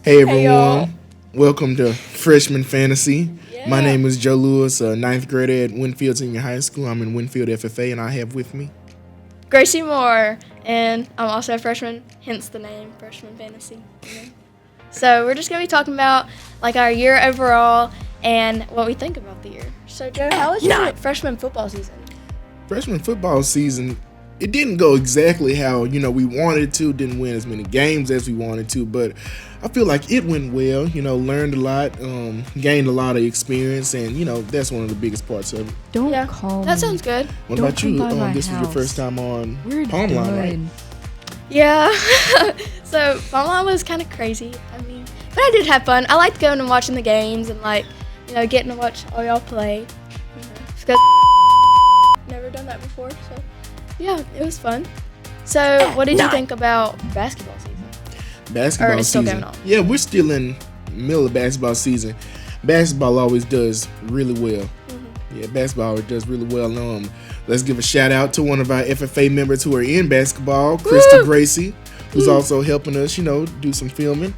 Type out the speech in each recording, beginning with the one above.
Hey Hey y'all. everyone, welcome to Freshman Fantasy. My Yeah. name is Joe Lewis, a ninth grader at Winfield Senior High School. I'm in Winfield FFA, and I have with me. Gracie Moore, and I'm also a freshman, hence the name Freshman Fantasy. So we're just gonna be talking about like our year overall and what we think about the year. So Joe, how was your freshman football season? Freshman football season, it didn't go exactly how we wanted it to. Didn't win as many games as we wanted to, but I feel like it went well. Learned a lot, gained a lot of experience, and that's one of the biggest parts of it. Don't Yeah, call me. that sounds good. What Don't about you? come by my This was your house. first time on We're Palm Line, right? done. Yeah. So Palm was kind of crazy. But I did have fun. I liked going and watching the games and getting to watch all y'all play. Because never done that before, so yeah, it was fun. So what did you think about basketball season? Basketball Or it's still season. going on? Yeah, we're still in the middle of basketball season. Basketball always does really well. Yeah, basketball always does really well. Let's give a shout out to one of our FFA members who are in basketball, Krista Gracie, who's also helping us, do some filming.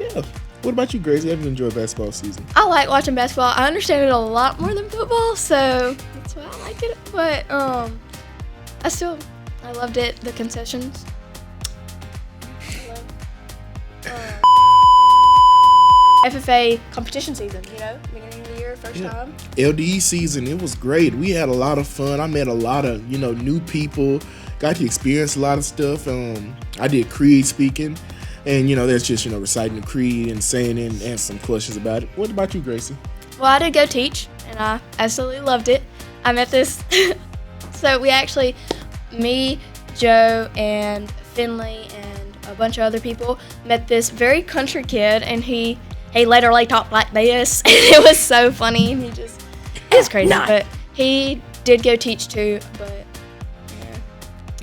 Yeah. What about you, Gracie? Have you enjoyed basketball season? I like watching basketball. I understand it a lot more than football, so that's why I like it. But I loved it. The concessions. I love, FFA competition season. Beginning of the year, first Yeah. time. LDE season, it was great. We had a lot of fun. I met a lot of, new people. Got to experience a lot of stuff. I did creed speaking. And, that's just, reciting the creed and saying it and answering some questions about it. What about you, Gracie? Well, I did go teach, and I absolutely loved it. I met this. So me, Joe, and Finley, and a bunch of other people met this very country kid, and he literally talked like this. And it was so funny, and it was crazy. But he did go teach too, but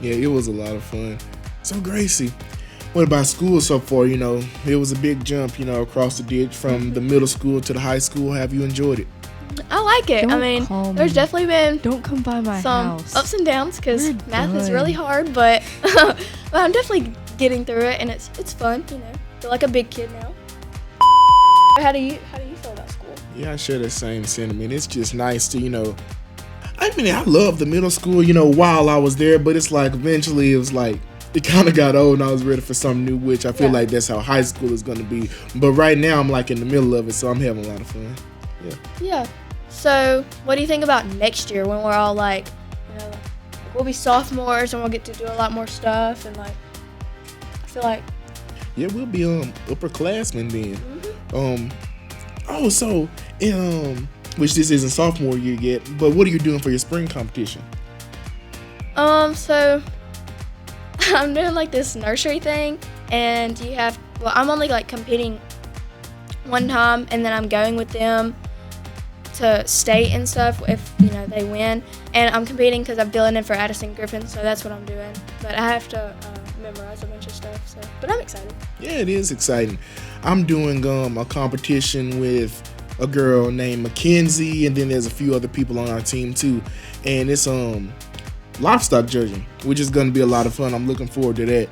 Yeah, it was a lot of fun. So, Gracie, what about school so far? It was a big jump, across the ditch from the middle school to the high school. Have you enjoyed it? I like it. Don't call There's me. definitely been Don't come by my some house. ups and downs because We're math is done. really hard, but but I'm definitely getting through it, and it's fun. Feel like a big kid now. How do you feel about school? Yeah, I share that same sentiment. It's just nice to, I love the middle school, while I was there, but it's like eventually it was like, it kind of got old and I was ready for something new, which I feel like that's how high school is going to be. But right now I'm like in the middle of it, so I'm having a lot of fun. Yeah. So what do you think about next year when we're all we'll be sophomores and we'll get to do a lot more stuff, and I feel like Yeah, we'll be upperclassmen then. Which this isn't sophomore year yet, but what are you doing for your spring competition? so I'm doing this nursery thing, and I'm only competing one time, and then I'm going with them to state and stuff if they win, and I'm competing because I'm filling in for Addison Griffin, so that's what I'm doing. But I have to memorize a bunch of stuff, but I'm excited. Yeah, it is exciting. I'm doing a competition with a girl named Mackenzie, and then there's a few other people on our team too, and it's livestock judging, which is going to be a lot of fun. I'm looking forward to that.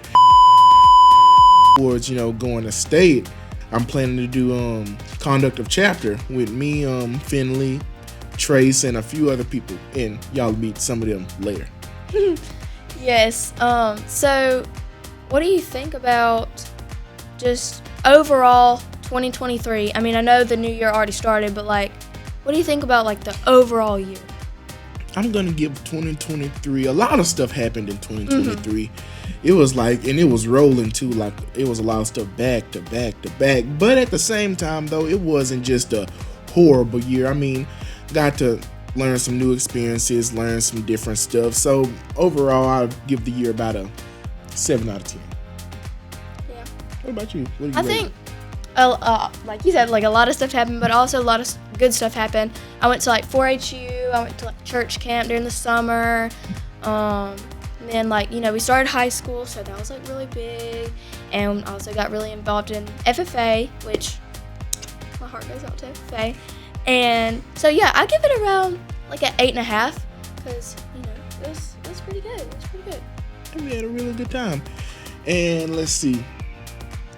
Towards going to state, I'm planning to do conduct of chapter with me, Finley, Trace, and a few other people, and y'all meet some of them later. Yes. So what do you think about just overall 2023? I know the new year already started, but what do you think about the overall year? I'm going to give 2023, a lot of stuff happened in 2023. It was and it was rolling too, it was a lot of stuff back to back to back. But at the same time, though, it wasn't just a horrible year. Got to learn some new experiences, learn some different stuff. So overall, I'll give the year about a 7 out of 10. Yeah. What about you? What do you I rate think, like you said, a lot of stuff happened, but also a lot of good stuff happened. I went to 4-HU. I went to church camp during the summer. And then we started high school, so that was really big. And I also got really involved in FFA, which my heart goes out to FFA. And so yeah, I give it around an 8.5, because it was pretty good. It was pretty good. it? We had a really good time. And let's see.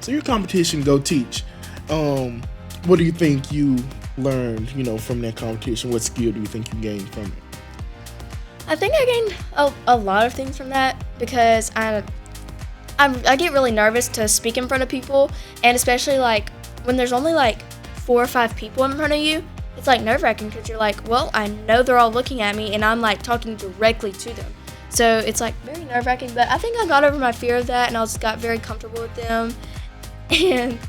So your competition, Go Teach. What do you think you learned, from that competition? What skill do you think you gained from it? I think I gained a lot of things from that because I get really nervous to speak in front of people, and especially like when there's only like 4 or 5 people in front of you, it's like nerve-wracking because you're like, well, I know they're all looking at me and I'm like talking directly to them. So it's like very nerve-wracking, but I think I got over my fear of that and I just got very comfortable with them. And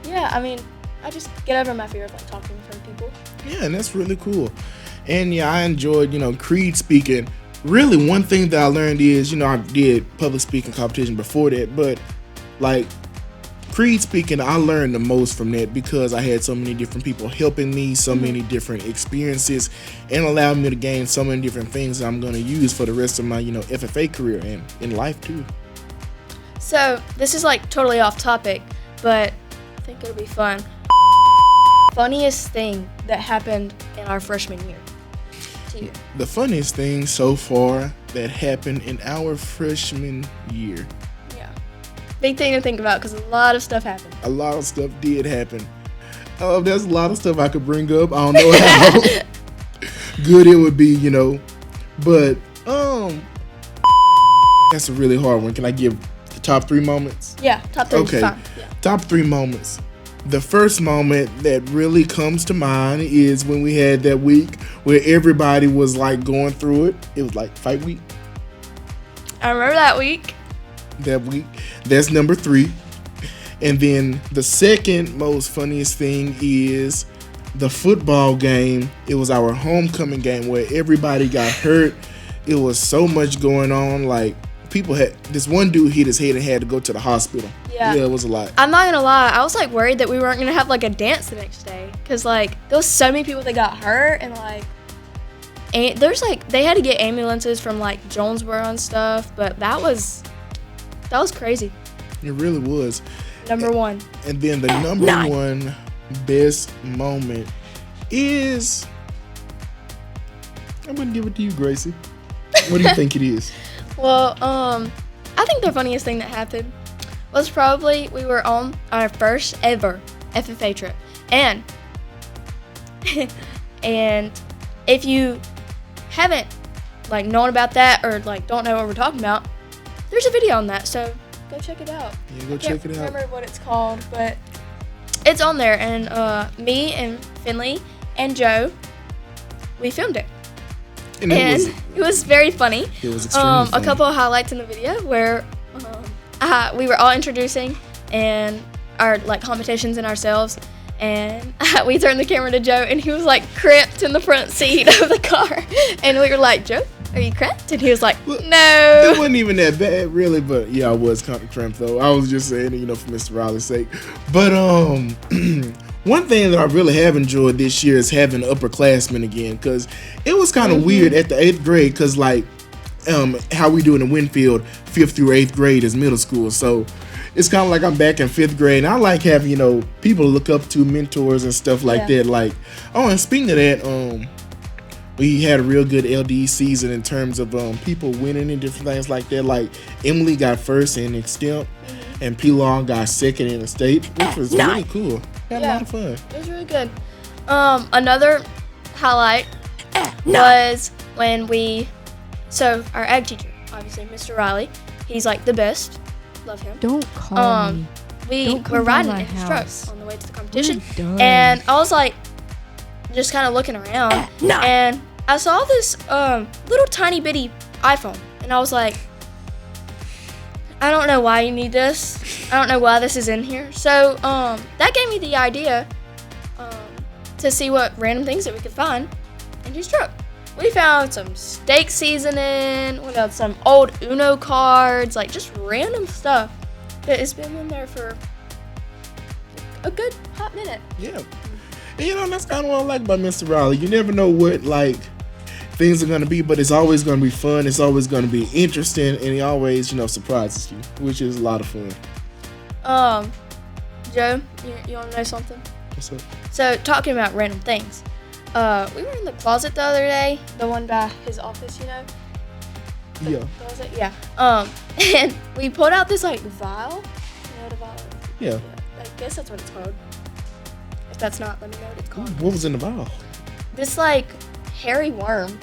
yeah, I mean, I just get over my fear of like talking in front of people. Yeah, and that's really cool. And yeah, I enjoyed, creed speaking. Really, one thing that I learned is, I did public speaking competition before that, but like creed speaking, I learned the most from that because I had so many different people helping me, so many different experiences, and allowed me to gain so many different things that I'm going to use for the rest of my, FFA career and in life too. So this is like totally off topic, but I think it'll be fun. Funniest thing that happened in our freshman year to you? The funniest thing so far that happened in our freshman year. Yeah. Big thing to think about because a lot of stuff happened. A lot of stuff did happen. There's a lot of stuff I could bring up. I don't know how good it would be, But that's a really hard one. Can I give the top 3 moments? Yeah, top 3 is fine. Yeah. Top 3 moments. The first moment that really comes to mind is when we had that week where everybody was like going through it. It was like fight week. I remember that week. That's number 3. And then the second most funniest thing is the football game. It was our homecoming game where everybody got hurt. It was so much going on. Like this one dude hit his head and had to go to the hospital. Yeah, it was a lot. I'm not gonna lie, I was like worried that we weren't gonna have like a dance the next day because like there was so many people that got hurt and like there's like they had to get ambulances from like Jonesboro and stuff, but that was crazy. It really was. Number 1. And then the number 1 best moment is, I'm gonna give it to you, Gracie. What do you think it is? Well, I think the funniest thing that happened was probably we were on our first ever FFA trip. And if you haven't like known about that or like don't know what we're talking about, there's a video on that, so go check it out. Yeah, go check it out. I can't remember what it's called, but it's on there. And me and Finley and Joe, we filmed it. And it was very funny. It was extremely funny. A couple of highlights in the video where we were all introducing and our like competitions and ourselves, and we turned the camera to Joe and he was like cramped in the front seat of the car, and we were like, Joe, are you cramped? And he was like, no. It wasn't even that bad really, but yeah, I was kind of cramped though. I was just saying it, for Mr. Riley's sake. But one thing that I really have enjoyed this year is having upperclassmen again, because it was kind of weird at the 8th grade, because like how we do in the Winfield, 5th through 8th grade is middle school. So it's kind of like I'm back in 5th grade, and I like having, people to look up to, mentors and stuff like that. Like, and speaking of that, we had a real good LD season in terms of people winning and different things like that. Like Emily got first in extemp, and P. Long got second in the state, which was really cool. Had a lot of fun. It was really good. Another highlight was when our ag teacher, obviously Mr. Riley, he's like the best. Love him. Don't call me. We were riding in his truck on the way to the competition, and I was like, just kind of looking around, and I saw this little tiny bitty iPhone, and I was like, I don't know why you need this. I don't know why this is in here. So that gave me the idea to see what random things that we could find in his truck. We found some steak seasoning, we found some old Uno cards, like just random stuff that has been in there for a good hot minute. Yeah. And that's kind of what I like about Mr. Riley. You never know what like things are gonna be, but it's always gonna be fun. It's always gonna be interesting, and he always, surprises you, which is a lot of fun. Joe, you wanna know something? What's up? So talking about random things, we were in the closet the other day, the one by his office, Yeah. Closet? Yeah. And we pulled out this like vial. You know what a vial is? Yeah. I guess that's what it's called. If that's not, let me know what it's called. What was in the vial? This like hairy worm.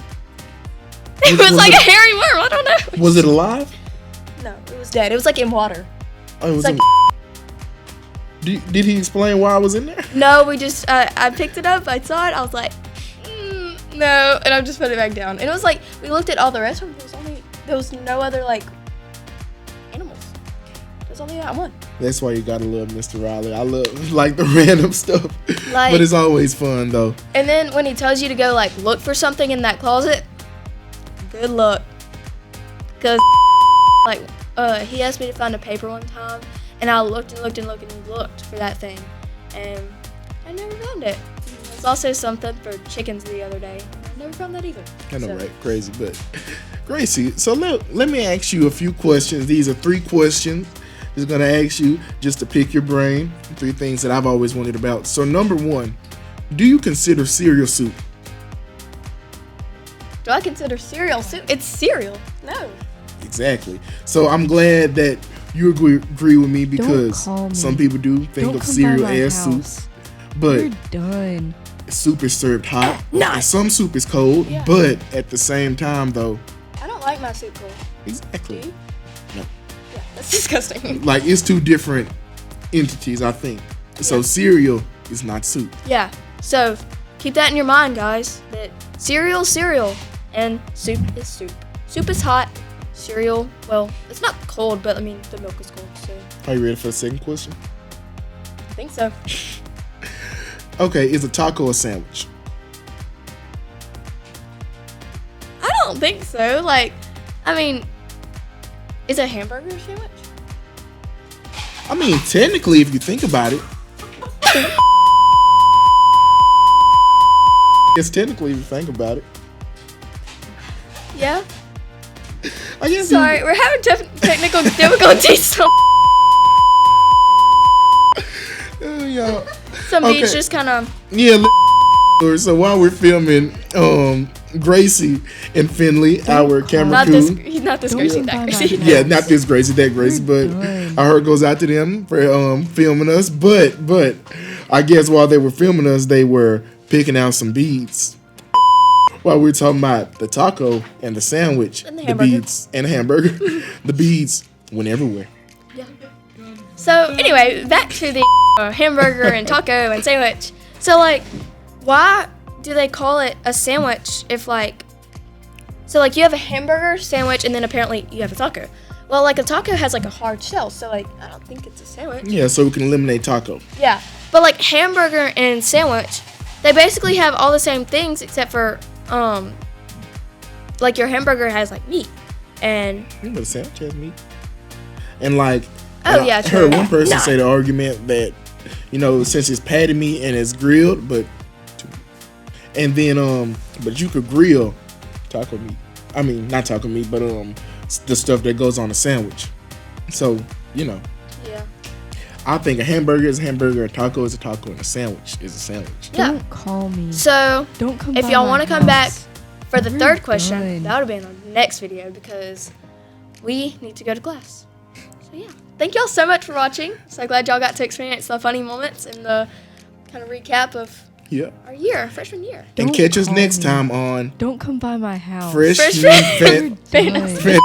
It was like a hairy worm. I don't know. Was it alive? No, it was dead. It was like in water. Oh, it was like. Did he explain why I was in there? No, we just I picked it up. I saw it. I was like, no, and I just put it back down. And it was like we looked at all the rest of them. There was no other like animals. There's only that one. That's why you gotta love Mr. Riley. I love like the random stuff, like, but it's always fun though. And then when he tells you to go like look for something in that closet, good luck, cause like he asked me to find a paper one time, and I looked and looked and looked and looked for that thing, and I never found it. There's also something for chickens the other day. I never found that either. I know, right? Crazy, but Gracie. So let me ask you a few questions. These are 3 questions. Just gonna ask you just to pick your brain. 3 things that I've always wondered about. So number 1, do you consider cereal soup? Do I consider cereal soup? It's cereal. No. Exactly. So I'm glad that you agree with me because some people do think of cereal as soup. But you're done. Soup is served hot. And some soup is cold, but at the same time though. I don't like my soup cold. Exactly. Do you? No. Yeah, that's disgusting. Like it's 2 different entities, I think. So cereal is not soup. Yeah. So keep that in your mind, guys. That cereal is cereal, and soup is soup. Soup is hot. Cereal, well, it's not cold, but I mean the milk is cold. So. Are you ready for the second question? I think so. Okay, is a taco a sandwich? I don't think so. Like, I mean, is a hamburger a sandwich? I mean, technically, if you think about it. It's technically, if you think about it. Yeah. I guess. Sorry, we're having technical difficulties. So Yeah. some beats just kind of. Yeah. So while we're filming, Gracie and Finley, our camera crew. He's not this Gracie, that Gracie. Yeah, not this Gracie, that Gracie, but our heart goes out to them for filming us. But I guess while they were filming us, they were picking out some beads. While we were talking about the taco and the sandwich, and the beads and the hamburger, the beads went everywhere. Yeah. So anyway, back to the hamburger and taco and sandwich. So like, why do they call it a sandwich if like, so like you have a hamburger sandwich and then apparently you have a taco. Well, like a taco has like a hard shell, so like I don't think it's a sandwich. Yeah, so we can eliminate taco. Yeah, but like hamburger and sandwich, they basically have all the same things except for like your hamburger has like meat and. But the sandwich has meat. And like, Oh yeah, I true. heard one person say the argument that, you know, since it's patty meat and it's grilled, but you could grill taco meat. I mean, not taco meat, but the stuff that goes on a sandwich. So, you know. Yeah. I think a hamburger is a hamburger, a taco is a taco, and a sandwich is a sandwich. Yeah. Don't call me. So, don't come if y'all want to come back for the We're third question, done. that would be in the next video because we need to go to class. So yeah, thank y'all so much for watching. So glad y'all got to experience the funny moments and the kind of recap of our year, freshman year. And catch us next time on Don't come by my house. Freshman Fantasy. Fan-